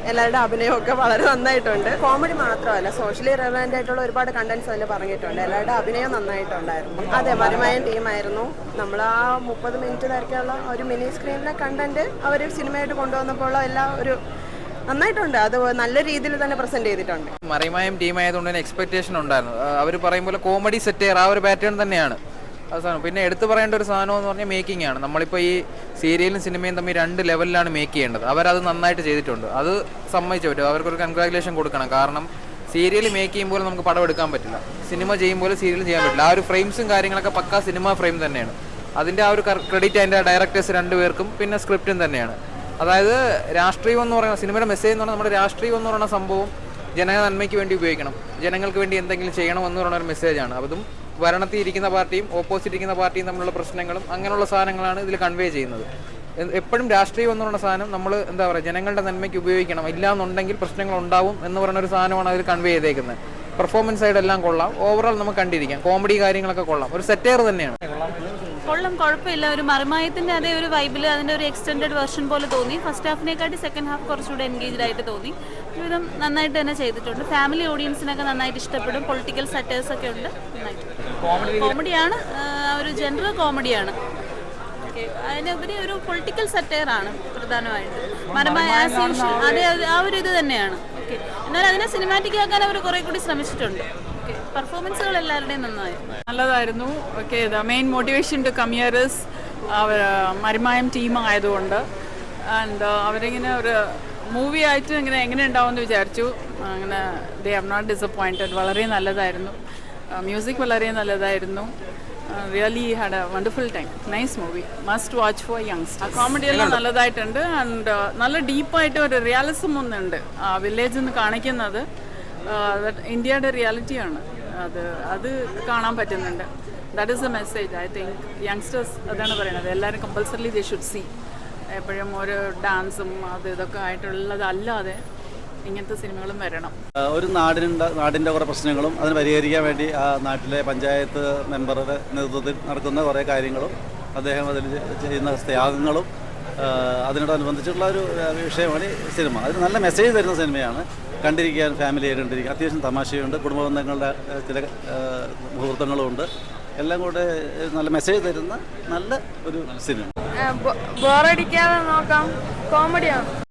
എല്ലാവരുടെ അഭിനയമൊക്കെ വളരെ നന്നായിട്ടുണ്ട്. കോമഡി മാത്രമല്ല, സോഷ്യലി റെലവൻ്റ് ആയിട്ടുള്ള ഒരുപാട് കണ്ടന്റ്സ് അതിൽ പറഞ്ഞിട്ടുണ്ട്. എല്ലാവരുടെ അഭിനയം നന്നായിട്ടുണ്ടായിരുന്നു. അതെ, മറിമായം ടീമായിരുന്നു. നമ്മൾ ആ 30 മിനിറ്റ് തിരക്കുള്ള ഒരു മിനി സ്ക്രീനിലെ കണ്ടന്റ് അവർ സിനിമയായിട്ട് കൊണ്ടുവന്നപ്പോൾ എല്ലാം ഒരു നന്നായിട്ടുണ്ട്. അത് നല്ല രീതിയിൽ തന്നെ പ്രസന്റ് ചെയ്തിട്ടുണ്ട്. മറിമായം ടീം ആയതുകൊണ്ട് തന്നെ എക്സ്പെക്ടേഷൻ ഉണ്ടായിരുന്നു. അവർ പറയും പോലെ കോമഡി സെറ്റ് ആ ഒരു പാറ്റേൺ തന്നെയാണ് അവസാനം. പിന്നെ എടുത്തു പറയേണ്ട ഒരു സാധനം എന്ന് പറഞ്ഞാൽ മേക്കിംഗ് ആണ്. നമ്മളിപ്പോൾ ഈ സീരിയലും സിനിമയും തമ്മിൽ 2 ലെവലിലാണ് മേക്ക് ചെയ്യേണ്ടത്. അവരത് നന്നായിട്ട് ചെയ്തിട്ടുണ്ട്. അത് സമ്മതിച്ചു പറ്റും. അവർക്കൊരു കൺഗ്രാജുലേഷൻ കൊടുക്കണം. കാരണം സീരിയൽ മേക്ക് ചെയ്യുമ്പോൾ നമുക്ക് പടം എടുക്കാൻ പറ്റില്ല, സിനിമ ചെയ്യുമ്പോൾ സീരിയൽ ചെയ്യാൻ പറ്റില്ല. ആ ഒരു ഫ്രെയിംസും കാര്യങ്ങളൊക്കെ പക്കാ സിനിമ ഫ്രെയിം തന്നെയാണ്. അതിൻ്റെ ആ ഒരു ക്രെഡിറ്റ് അതിൻ്റെ ഡയറക്ടേഴ്സ് 2 പേർക്കും പിന്നെ സ്ക്രിപ്റ്റും തന്നെയാണ്. അതായത് രാഷ്ട്രീയം എന്ന് പറയുന്ന സിനിമയുടെ മെസ്സേജ് എന്ന് പറഞ്ഞാൽ നമ്മുടെ രാഷ്ട്രീയം എന്ന് പറയുന്ന സംഭവം ജന നന്മയ്ക്ക് വേണ്ടി ഉപയോഗിക്കണം, ജനങ്ങൾക്ക് വേണ്ടി എന്തെങ്കിലും ചെയ്യണം എന്ന് പറയുന്ന ഒരു മെസ്സേജാണ്. അതും ഭരണത്തിൽ ഇരിക്കുന്ന പാർട്ടിയും ഓപ്പോസിറ്റ് ഇരിക്കുന്ന പാർട്ടിയും തമ്മിലുള്ള പ്രശ്നങ്ങളും അങ്ങനെയുള്ള സാധനങ്ങളാണ് ഇതിൽ കൺവേ ചെയ്യുന്നത്. എപ്പോഴും രാഷ്ട്രീയം എന്ന് പറയുന്ന സാധനം നമ്മൾ എന്താ പറയുക ജനങ്ങളുടെ നന്മയ്ക്ക് ഉപയോഗിക്കണം, ഇല്ലാന്നുണ്ടെങ്കിൽ പ്രശ്നങ്ങൾ ഉണ്ടാവും എന്ന് പറയുന്ന ഒരു സാധനമാണ് അതിൽ കൺവേ ചെയ്തേക്കുന്നത്. പെർഫോമൻസ് സൈഡ് എല്ലാം കൊള്ളാം, ഓവറോൾ നമുക്ക് കണ്ടിരിക്കാം, കോമഡി കാര്യങ്ങളൊക്കെ കൊള്ളാം, ഒരു സെറ്റേർ തന്നെയാണ്. കൊള്ളം, കുഴപ്പമില്ല. ഒരു മറിമായത്തിൻ്റെ അതേ ഒരു വൈബിൽ അതിൻ്റെ ഒരു എക്സ്റ്റെൻഡഡ് വെർഷൻ പോലെ തോന്നി. ഫസ്റ്റ് ഹാഫിനെക്കാട്ടി സെക്കൻഡ് ഹാഫ് കുറച്ചുകൂടെ എൻഗേജ്ഡ് ആയിട്ട് തോന്നി. ഒരുവിധം നന്നായിട്ട് തന്നെ ചെയ്തിട്ടുണ്ട്. ഫാമിലി ഓഡിയൻസിനൊക്കെ നന്നായിട്ട് ഇഷ്ടപ്പെടും. പൊളിറ്റിക്കൽ സെറ്റേഴ്സ് ഒക്കെ ഉണ്ട്. നന്നായിട്ട് കോമഡിയാണ്, ഒരു ജനറൽ കോമഡിയാണ്. ഓക്കെ, അതിനുപരി ഒരു പൊളിറ്റിക്കൽ സെറ്റയറാണ് പ്രധാനമായിട്ട്. മറിമായ ആസ് യൂഷ്വൽ അതേ ആ ഒരു ഇത് തന്നെയാണ്. ഓക്കെ, എന്നാൽ അതിനെ സിനിമാറ്റിക് ആക്കാൻ അവർ കുറെ കൂടി ശ്രമിച്ചിട്ടുണ്ട്. പെർഫോമൻസുകൾ എല്ലാവരുടെയും നല്ലതായിരുന്നു. Okay, the main motivation to come here is our Marimayam team ആയതുകൊണ്ട്. ആൻഡ് അവരിങ്ങനെ ഒരു മൂവി ആയിട്ട് ഇങ്ങനെ എങ്ങനെ ഉണ്ടാവുമെന്ന് വിചാരിച്ചു. അങ്ങനെ ദേ ഹാവ് നോട്ട് ഡിസപ്പോയിൻറ്റഡ്. വളരെ നല്ലതായിരുന്നു. മ്യൂസിക് വളരെ നല്ലതായിരുന്നു. Really had a wonderful time. Nice movie, must watch for youngster. Comedy എല്ലാം നല്ലതായിട്ടുണ്ട്. ആൻഡ് നല്ല ഡീപ്പായിട്ട് ഒരു റിയാലിസം ഒന്നുണ്ട് ആ വില്ലേജിൽ നിന്ന് കാണിക്കുന്നത്. ഇന്ത്യയുടെ റിയാലിറ്റിയാണ് അത് കാണാൻ പറ്റുന്നുണ്ട്. That is A message. I think youngsters അതാണ് പറയുന്നത്. എല്ലാവരും കമ്പൽസറിലി ദേ ഷുഡ് സീ. എപ്പോഴും ഒരു ഡാൻസും ഇതൊക്കെ ആയിട്ടുള്ളതല്ലാതെ ഇങ്ങനത്തെ സിനിമകളും വരണം. ഒരു നാടിൻ്റെ കുറേ പ്രശ്നങ്ങളും അതിന് പരിഹരിക്കാൻ വേണ്ടി ആ നാട്ടിലെ പഞ്ചായത്ത് മെമ്പറുടെ നേതൃത്വത്തിൽ നടക്കുന്ന കുറേ കാര്യങ്ങളും അദ്ദേഹം അതിൽ ചെയ്യുന്ന ത്യാഗങ്ങളും അതിനോടനുബന്ധിച്ചുള്ള ഒരു വിഷയമാണ് ഈ സിനിമ. അതിന് നല്ല മെസ്സേജ് തരുന്ന സിനിമയാണ്. കണ്ടിരിക്കാൻ ഫാമിലിയായി കണ്ടിരിക്കുക. അത്യാവശ്യം തമാശയുണ്ട്, കുടുംബ ബന്ധങ്ങളുടെ ചില മുഹൂർത്തങ്ങളുമുണ്ട്. എല്ലാം കൂടെ നല്ല മെസ്സേജ് തരുന്ന നല്ല ഒരു സിനിമ. ബോറടിക്കാതെ നോക്കാം, കോമഡിയാണ്.